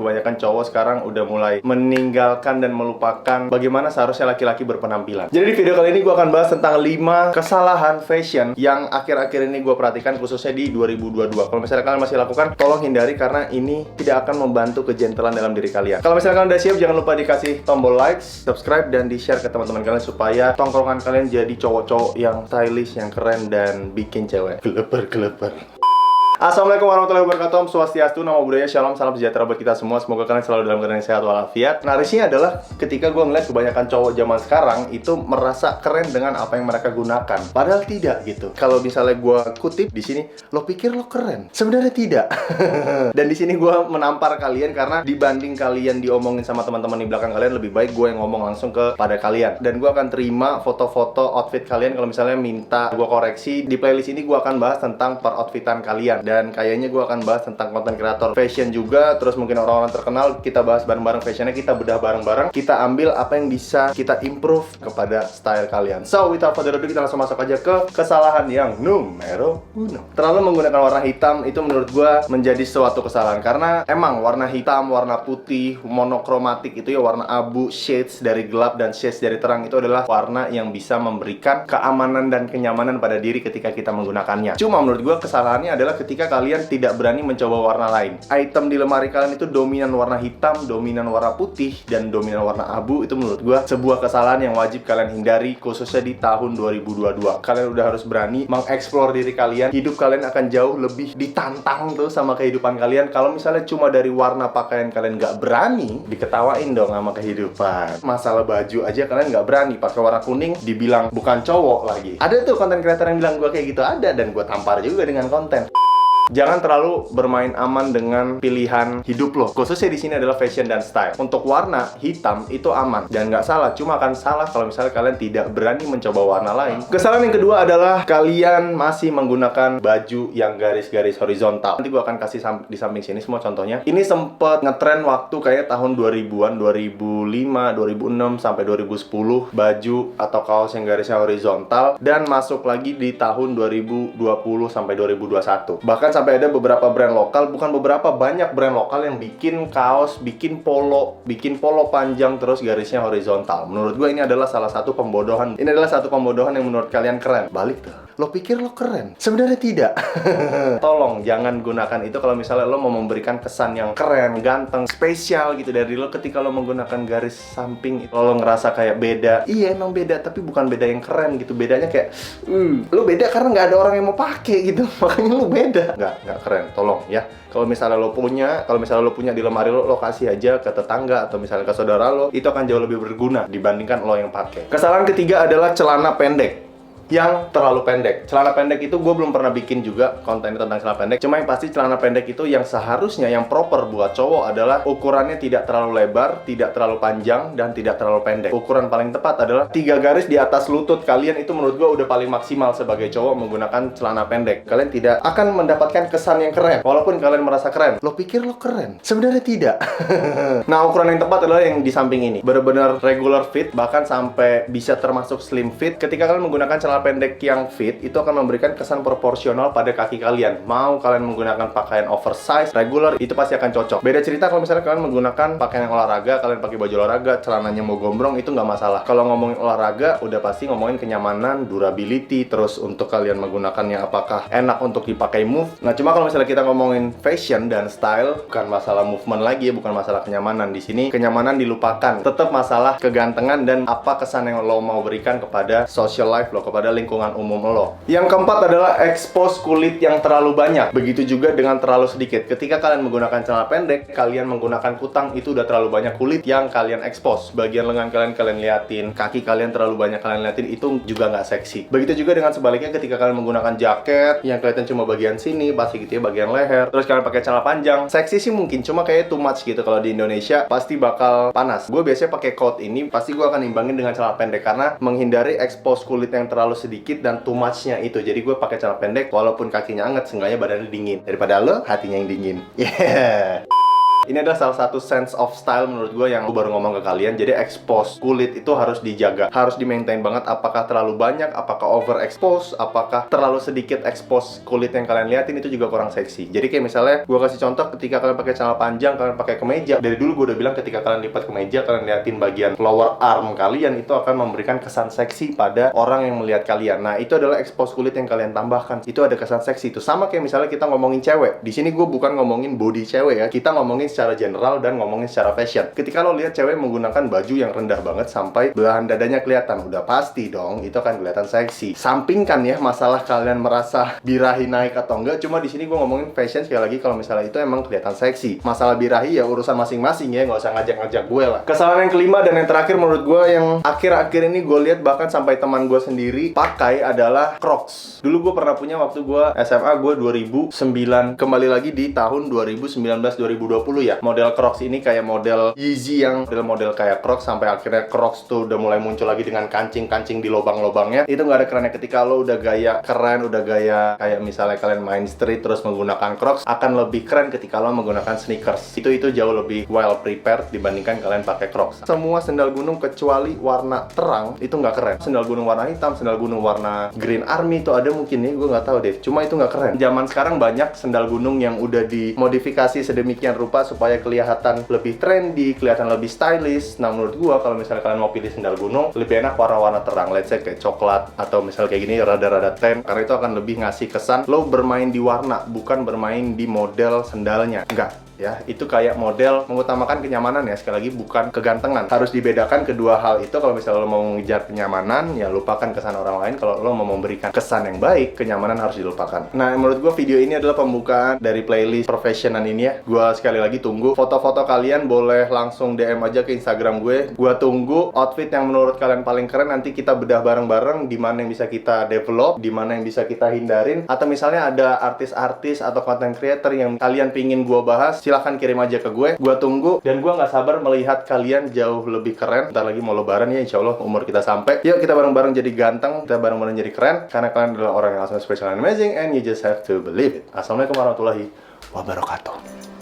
Kebanyakan cowok sekarang udah mulai meninggalkan dan melupakan bagaimana seharusnya laki-laki berpenampilan. Jadi di video kali ini gue akan bahas tentang 5 kesalahan fashion yang akhir-akhir ini gue perhatikan, khususnya di 2022. Kalau misalnya kalian masih lakukan, tolong hindari karena ini tidak akan membantu kegentelan dalam diri kalian. Kalau misalnya kalian udah siap, jangan lupa dikasih tombol like, subscribe, dan di-share ke teman-teman kalian supaya tongkrongan kalian jadi cowok-cowok yang stylish, yang keren, dan bikin cewek geleper-geleper. Assalamualaikum warahmatullahi wabarakatuh. Om Swastiastu, Namo Buddhaya, Shalom, salam sejahtera buat kita semua. Semoga kalian selalu dalam keadaan sehat walafiat. Nah, risihnya adalah ketika gue ngeliat kebanyakan cowok zaman sekarang itu merasa keren dengan apa yang mereka gunakan. Padahal tidak gitu. Kalau misalnya gue kutip di sini, lo pikir lo keren? Sebenarnya tidak. Dan di sini gue menampar kalian karena dibanding kalian diomongin sama teman-teman di belakang kalian, lebih baik gue yang ngomong langsung kepada kalian. Dan gue akan terima foto-foto outfit kalian kalau misalnya minta gue koreksi. Di playlist ini gue akan bahas tentang peroutfitan kalian. Dan kayaknya gue akan bahas tentang konten kreator fashion juga. Terus mungkin orang-orang terkenal, kita bahas bareng-bareng fashionnya, kita bedah bareng-bareng, kita ambil apa yang bisa kita improve kepada style kalian. So, without further ado, kita langsung masuk aja ke kesalahan yang numero uno. Terlalu menggunakan warna hitam itu menurut gue menjadi suatu kesalahan. Karena emang warna hitam, warna putih, monokromatik itu ya, warna abu, shades dari gelap dan shades dari terang, itu adalah warna yang bisa memberikan keamanan dan kenyamanan pada diri ketika kita menggunakannya. Cuma menurut gue kesalahannya adalah ketika kalian tidak berani mencoba warna lain. Item di lemari kalian itu dominan warna hitam, dominan warna putih, dan dominan warna abu. Itu menurut gue sebuah kesalahan yang wajib kalian hindari, khususnya di tahun 2022. Kalian udah harus berani mengeksplor diri kalian. Hidup kalian akan jauh lebih ditantang tuh sama kehidupan kalian. Kalau misalnya cuma dari warna pakaian kalian nggak berani, diketawain dong sama kehidupan. Masalah baju aja kalian nggak berani pakai warna kuning, dibilang bukan cowok lagi. Ada tuh konten kreator yang bilang gue kayak gitu, ada, dan gue tampar juga dengan konten. Jangan terlalu bermain aman dengan pilihan hidup lo. Khususnya di sini adalah fashion dan style. Untuk warna hitam itu aman dan nggak salah. Cuma akan salah kalau misalnya kalian tidak berani mencoba warna lain. Kesalahan yang kedua adalah kalian masih menggunakan baju yang garis-garis horizontal. Nanti gue akan kasih di samping sini semua contohnya. Ini sempet ngetren waktu kayak tahun 2000-an, 2005, 2006 sampai 2010, baju atau kaos yang garisnya horizontal, dan masuk lagi di tahun 2020 sampai 2021. Bahkan sampai ada beberapa brand lokal, bukan beberapa, banyak brand lokal yang bikin kaos, bikin polo panjang terus garisnya horizontal. Menurut gue ini adalah salah satu pembodohan. Ini adalah satu pembodohan yang menurut kalian keren. Balik tuh. Lo pikir lo keren? Sebenarnya tidak. Tolong jangan gunakan itu kalau misalnya lo mau memberikan kesan yang keren, ganteng, spesial gitu dari lo. Ketika lo menggunakan garis samping, lo ngerasa kayak beda. Iya, emang beda, tapi bukan beda yang keren gitu. Bedanya kayak, lo beda karena nggak ada orang yang mau pakai gitu. Makanya lo beda. Nggak keren, tolong ya. Kalau misalnya lo punya di lemari lo kasih aja ke tetangga atau misalnya ke saudara lo, itu akan jauh lebih berguna dibandingkan lo yang pakai. Kesalahan ketiga adalah celana pendek yang terlalu pendek. Celana pendek itu gue belum pernah bikin juga konten tentang celana pendek. Cuma yang pasti celana pendek itu yang seharusnya, yang proper buat cowok adalah ukurannya tidak terlalu lebar, tidak terlalu panjang, dan tidak terlalu pendek. Ukuran paling tepat adalah 3 garis di atas lutut kalian. Itu menurut gue udah paling maksimal sebagai cowok menggunakan celana pendek. Kalian tidak akan mendapatkan kesan yang keren walaupun kalian merasa keren. Lo pikir lo keren? Sebenarnya tidak. Nah, ukuran yang tepat adalah yang di samping ini. Benar-benar regular fit, bahkan sampai bisa termasuk slim fit. Ketika kalian menggunakan celana pendek yang fit, itu akan memberikan kesan proporsional pada kaki kalian. Mau kalian menggunakan pakaian oversize, regular, itu pasti akan cocok. Beda cerita kalau misalnya kalian menggunakan pakaian yang olahraga, kalian pakai baju olahraga, celananya mau gombrong, itu nggak masalah. Kalau ngomongin olahraga, udah pasti ngomongin kenyamanan, durability, terus untuk kalian menggunakannya apakah enak untuk dipakai move. Nah, cuma kalau misalnya kita ngomongin fashion dan style, bukan masalah movement lagi, bukan masalah kenyamanan. Di sini kenyamanan dilupakan. Tetap masalah kegantengan dan apa kesan yang lo mau berikan kepada social life lo, kepada lingkungan umum lo. Yang keempat adalah expose kulit yang terlalu banyak. Begitu juga dengan terlalu sedikit. Ketika kalian menggunakan celana pendek, kalian menggunakan kutang, itu udah terlalu banyak kulit yang kalian expose. Bagian lengan kalian liatin, kaki kalian terlalu banyak kalian liatin, itu juga nggak seksi. Begitu juga dengan sebaliknya ketika kalian menggunakan jaket yang kelihatan cuma bagian sini, pasti gitu ya, bagian leher. Terus kalian pakai celana panjang, seksi sih mungkin, cuma kayak too much gitu. Kalau di Indonesia pasti bakal panas. Gue biasanya pakai coat ini, pasti gue akan imbangin dengan celana pendek karena menghindari expose kulit yang terlalu sedikit dan too much-nya itu. Jadi gue pakai celana pendek walaupun kakinya anget, seenggaknya badannya dingin. Daripada lo hatinya yang dingin. Yeah. Ini adalah salah satu sense of style menurut gue yang gue baru ngomong ke kalian. Jadi expose kulit itu harus dijaga, harus di-maintain banget. Apakah terlalu banyak, apakah overexpose, apakah terlalu sedikit expose kulit yang kalian liatin, itu juga kurang seksi. Jadi kayak misalnya gue kasih contoh, ketika kalian pakai celana panjang, kalian pakai kemeja. Dari dulu gue udah bilang ketika kalian lipat kemeja, kalian liatin bagian lower arm kalian, itu akan memberikan kesan seksi pada orang yang melihat kalian. Nah, itu adalah expose kulit yang kalian tambahkan. Itu ada kesan seksi. Itu sama kayak misalnya kita ngomongin cewek. Di sini gue bukan ngomongin body cewek ya. Kita ngomongin secara general dan ngomongin secara fashion. Ketika lo lihat cewek menggunakan baju yang rendah banget sampai belahan dadanya kelihatan, udah pasti dong itu akan kelihatan seksi. Sampingkan ya masalah kalian merasa birahi naik atau enggak. Cuma di sini gue ngomongin fashion sekali lagi, kalau misalnya itu emang kelihatan seksi. Masalah birahi ya urusan masing-masing ya, nggak usah ngajak-ngajak gue lah. Kesalahan yang kelima dan yang terakhir menurut gue, yang akhir-akhir ini gue lihat bahkan sampai teman gue sendiri pakai, adalah Crocs. Dulu gue pernah punya waktu gue SMA, gue 2009. Kembali lagi di tahun 2019-2020 ya. Model Crocs ini kayak model Yeezy yang model kayak Crocs, sampai akhirnya Crocs tuh udah mulai muncul lagi dengan kancing-kancing di lubang-lubangnya. Itu nggak ada kerennya. Ketika lo udah gaya keren, udah gaya kayak misalnya kalian main street terus menggunakan Crocs, akan lebih keren ketika lo menggunakan sneakers. Itu jauh lebih well prepared dibandingkan kalian pakai Crocs. Semua sendal gunung kecuali warna terang itu nggak keren. Sendal gunung warna hitam, sendal gunung warna Green Army itu ada mungkin nih, gue nggak tahu deh. Cuma itu nggak keren. Zaman sekarang banyak sendal gunung yang udah dimodifikasi sedemikian rupa supaya kelihatan lebih trendy, kelihatan lebih stylish. Nah, menurut gue kalau misalnya kalian mau pilih sendal gunung, lebih enak warna-warna terang. Let's say kayak coklat atau misalnya kayak gini rada-rada tan, karena itu akan lebih ngasih kesan lo bermain di warna, bukan bermain di model sendalnya. Enggak. Ya, itu kayak model mengutamakan kenyamanan ya, sekali lagi bukan kegantengan. Harus dibedakan kedua hal itu. Kalau misalnya lo mau mengejar kenyamanan, ya lupakan kesan orang lain. Kalau lo mau memberikan kesan yang baik, kenyamanan harus dilupakan. Nah, menurut gue video ini adalah pembukaan dari playlist professional ini ya. Gue sekali lagi tunggu foto-foto kalian, boleh langsung DM aja ke Instagram gue. Gue tunggu outfit yang menurut kalian paling keren. Nanti kita bedah bareng-bareng di mana yang bisa kita develop, di mana yang bisa kita hindarin. Atau misalnya ada artis-artis atau content creator yang kalian pingin gue bahas, silahkan kirim aja ke gue tunggu. Dan gue nggak sabar melihat kalian jauh lebih keren. Ntar lagi mau lebaran ya, insya Allah umur kita sampai. Yuk kita bareng-bareng jadi ganteng, kita bareng-bareng jadi keren, karena kalian adalah orang yang awesome, special, and amazing, and you just have to believe it. Assalamualaikum warahmatullahi wabarakatuh.